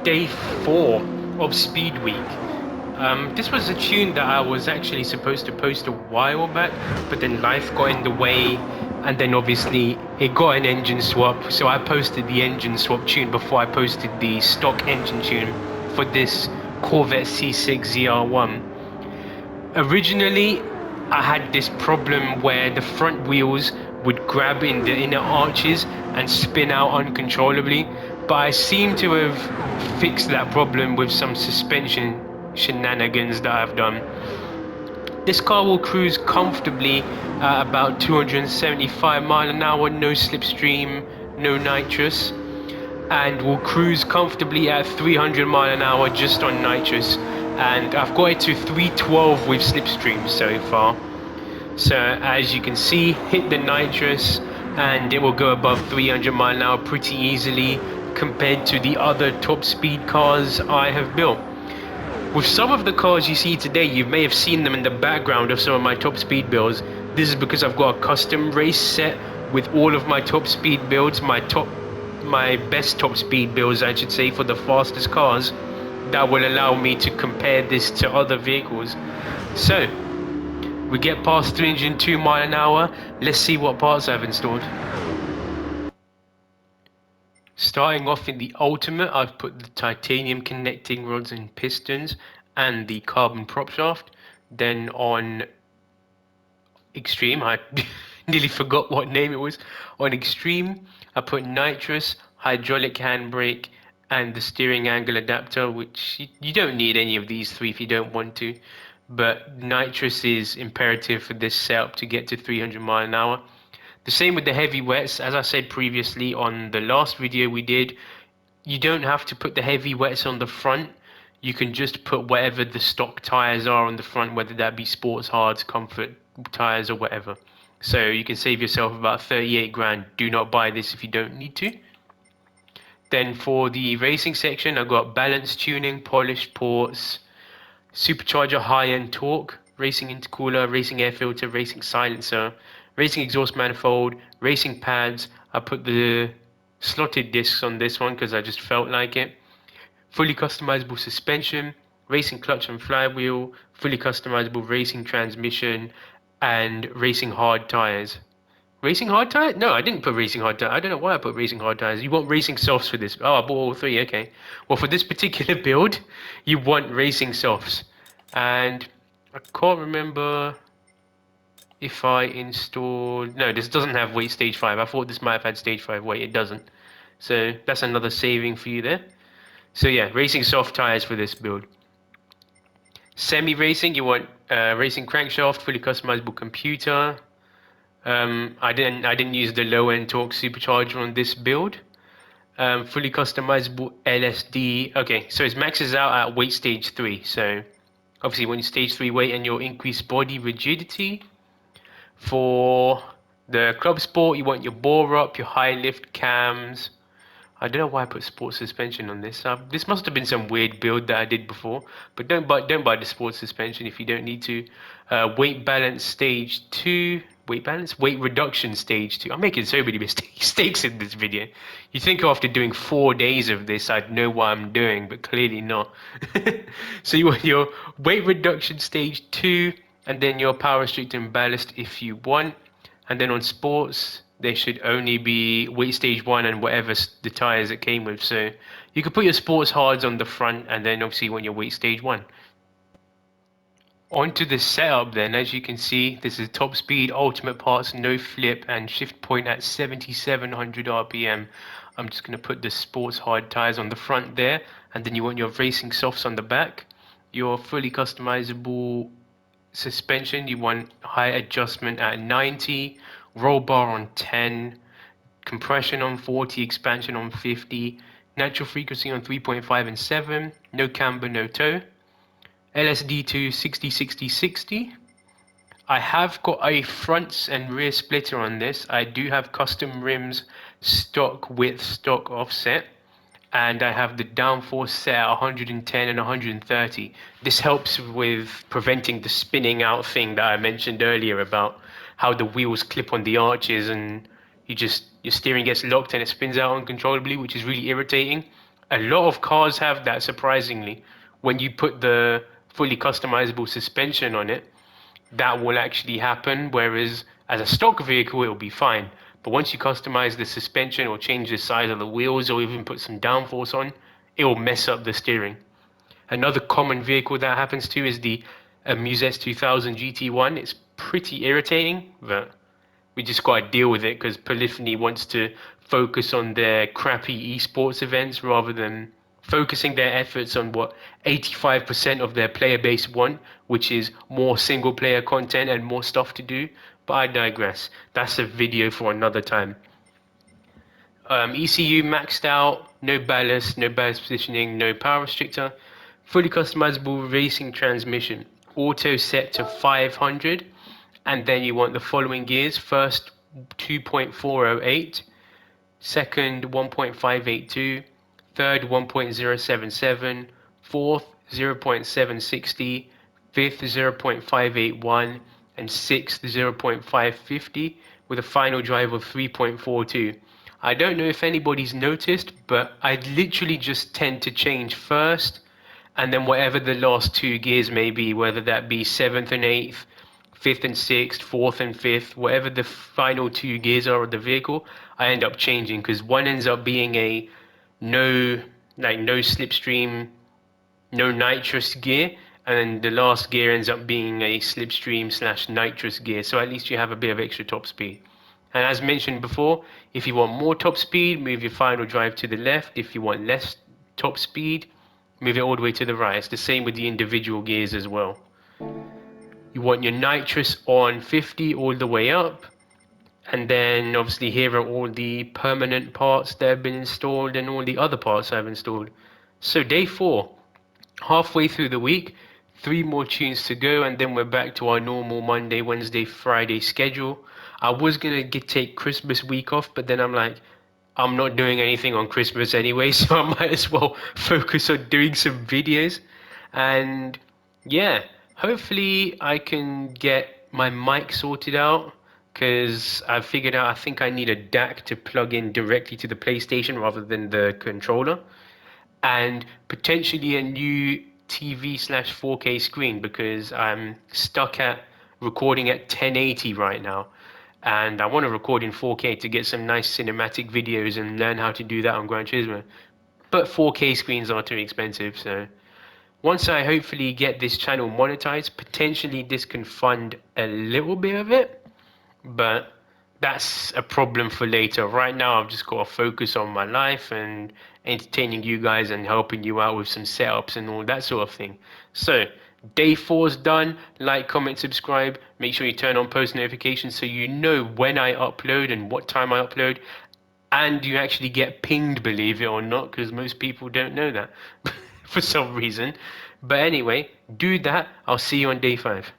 day 4 of Speed Week. This was a tune that I was actually supposed to post a while back, but then life got in the way, and then obviously it got an engine swap, so I posted the engine swap tune before I posted the stock engine tune for this Corvette C6 ZR1. Originally, I had this problem where the front wheels would grab in the inner arches and spin out uncontrollably, but I seem to have fixed that problem with some suspension shenanigans that I've done. This car will cruise comfortably at about 275 miles an hour, no slipstream, no nitrous, and will cruise comfortably at 300 miles an hour just on nitrous. And I've got it to 312 with slipstream so far. So as you can see, hit the nitrous and it will go above 300 miles an hour pretty easily compared to the other top speed cars I have built. With some of the cars you see today, you may have seen them in the background of some of my top speed builds. This is because I've got a custom race set with all of my top speed builds, my best top speed builds I should say, for the fastest cars, that will allow me to compare this to other vehicles. So we get past 302 miles an hour. Let's see what parts I've installed. Starting off in the Ultimate, I've put the titanium connecting rods and pistons and the carbon prop shaft. Then on Extreme, I nearly forgot what name it was. On Extreme, I put nitrous, hydraulic handbrake, and the steering angle adapter, which you don't need any of these three if you don't want to. But nitrous is imperative for this setup to get to 300 miles an hour. The same with the heavy wets. As I said previously on the last video we did, you don't have to put the heavy wets on the front. You can just put whatever the stock tires are on the front, whether that be sports hards, comfort tires or whatever. So you can save yourself about 38 grand. Do not buy this if you don't need to. Then for the racing section, I've got balance tuning, polished ports, supercharger high-end torque, racing intercooler, racing air filter, racing silencer, racing exhaust manifold, racing pads. I put the slotted discs on this one because I just felt like it. Fully customizable suspension, racing clutch and flywheel, fully customizable racing transmission, and racing hard tires. Racing hard tires? No, I didn't put racing hard tires. I don't know why I put racing hard tires. You want racing softs for this? Oh, I bought all three. Okay. Well, for this particular build, you want racing softs. And I can't remember if I installed... No, this doesn't have weight stage 5. I thought this might have had stage 5 weight. It doesn't. So that's another saving for you there. So yeah, racing soft tires for this build. Semi-racing, you want racing crankshaft, fully customizable computer. I didn't use the low-end torque supercharger on this build. Fully customizable LSD. Okay, so it maxes out at weight stage 3. So obviously when you stage 3 weight and your increased body rigidity. For the Club Sport, you want your bore up, your high lift cams. I don't know why I put sports suspension on this. This must have been some weird build that I did before. But don't buy the sports suspension if you don't need to. Weight balance stage 2. Weight reduction stage 2. I'm making so many mistakes in this video. You think after doing 4 days of this I'd know what I'm doing, but clearly not. So you want your weight reduction stage 2, and then your power restrictor and ballast if you want. And then on sports, there should only be weight stage 1 and whatever the tires it came with. So you could put your sports hards on the front, and then obviously you want your weight stage 1. Onto the setup then. As you can see, this is top speed, ultimate parts, no flip, and shift point at 7700 RPM. I'm just going to put the sports hard tires on the front there, and then you want your racing softs on the back. Your fully customizable suspension, you want high adjustment at 90, roll bar on 10, compression on 40, expansion on 50, natural frequency on 3.5 and 7, no camber, no toe. LSD to 60, 60, 60. I have got a front and rear splitter on this. I do have custom rims, stock width, stock offset, and I have the downforce set at 110 and 130. This helps with preventing the spinning out thing that I mentioned earlier about how the wheels clip on the arches and your steering gets locked and it spins out uncontrollably, which is really irritating. A lot of cars have that, surprisingly. When you put the fully customizable suspension on it, that will actually happen, whereas as a stock vehicle, it'll be fine. But once you customize the suspension or change the size of the wheels or even put some downforce on, it will mess up the steering. Another common vehicle that happens to is the Muses 2000 GT1. It's pretty irritating, but we just got to deal with it because Polyphony wants to focus on their crappy esports events rather than focusing their efforts on what 85% of their player base want, which is more single player content and more stuff to do. But I digress. That's a video for another time. ECU maxed out, no ballast positioning, no power restrictor, fully customizable racing transmission, auto set to 500, and then you want the following gears: first 2.408, second 1.582, third 1.077, fourth 0.760, fifth 0.581, and sixth 0.550, with a final drive of 3.42. I don't know if anybody's noticed, but I literally just tend to change first and then whatever the last two gears may be, whether that be seventh and eighth, fifth and sixth, fourth and fifth, whatever the final two gears are of the vehicle, I end up changing because one ends up being a no slipstream, no nitrous gear, and then the last gear ends up being a slipstream / nitrous gear. So at least you have a bit of extra top speed. And as mentioned before, if you want more top speed, move your final drive to the left. If you want less top speed, move it all the way to the right. It's the same with the individual gears as well. You want your nitrous on 50 all the way up. And then obviously here are all the permanent parts that have been installed and all the other parts I've installed. So day 4, halfway through the week, 3 more tunes to go, and then we're back to our normal Monday, Wednesday, Friday schedule. I was gonna take Christmas week off, but then I'm like, I'm not doing anything on Christmas anyway, so I might as well focus on doing some videos. And yeah, hopefully I can get my mic sorted out because I've figured out I think I need a DAC to plug in directly to the PlayStation rather than the controller, and potentially a new TV / 4K screen because I'm stuck at recording at 1080 right now, and I want to record in 4K to get some nice cinematic videos and learn how to do that on Gran Turismo. But 4K screens are too expensive, so once I hopefully get this channel monetized, potentially this can fund a little bit of it, but that's a problem for later. Right now, I've just got to focus on my life and entertaining you guys and helping you out with some setups and all that sort of thing. So day 4's done. Like, comment, subscribe. Make sure you turn on post notifications so you know when I upload and what time I upload. And you actually get pinged, believe it or not, because most people don't know that for some reason. But anyway, do that. I'll see you on day 5.